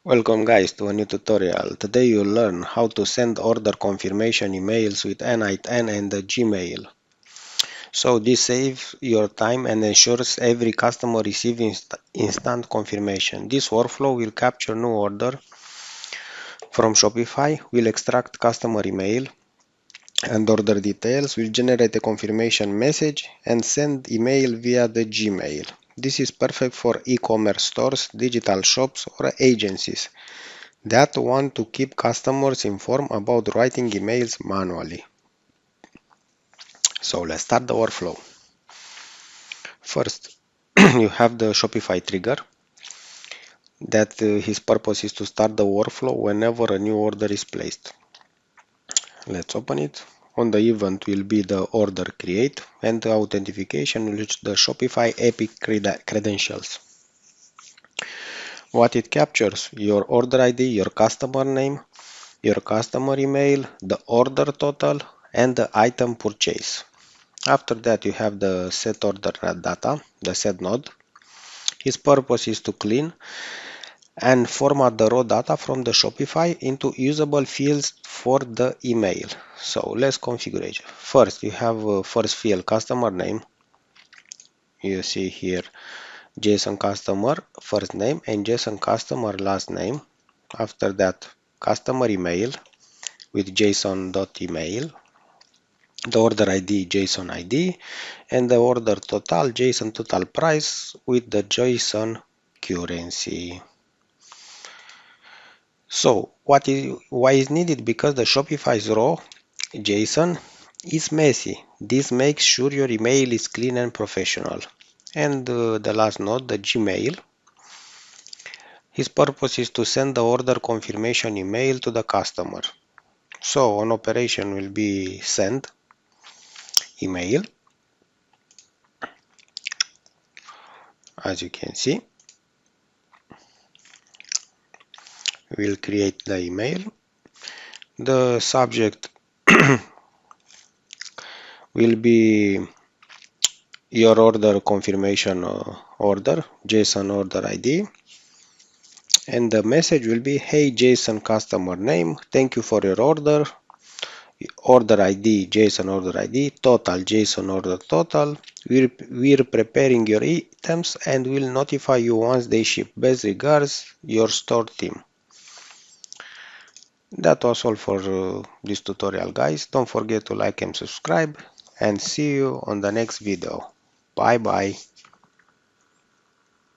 Welcome guys to a new tutorial. Today you'll learn how to send order confirmation emails with n8n and the Gmail. So this saves your time and ensures every customer receives instant confirmation. This workflow will capture new order from Shopify, will extract customer email and order details, will generate a confirmation message and send email via the Gmail. This is perfect for e-commerce stores, digital shops or agencies that want to keep customers informed about writing emails manually. So let's start the workflow. First, you have the Shopify trigger that his purpose is to start the workflow whenever a new order is placed. Let's open it. On the event will be the order create and the authentication will use the Shopify Epic credentials. What it captures: your order ID, your customer name, your customer email, the order total, and the item purchase. After that, you have the set order data, the set node. His purpose is to clean and format the raw data from the Shopify into usable fields for the email. So let's configure it. First, you have first field customer name. You see here JSON customer first name and JSON customer last name. After that, customer email with JSON.email, the order ID JSON ID, and the order total JSON total price with the JSON currency. So why is needed? Because the Shopify's raw JSON is messy. This makes sure your email is clean and professional. And the last node, the Gmail. His purpose is to send the order confirmation email to the customer. So an operation will be send email, as you can see. We'll create the email. The subject will be your order confirmation order, JSON order ID. And the message will be, hey JSON customer name, thank you for your order. Order ID, JSON order ID, total JSON order total. We're preparing your items and will notify you once they ship. Best regards, your store team. That was all for this tutorial, guys. Don't forget to like and subscribe, and see you on the next video. Bye bye.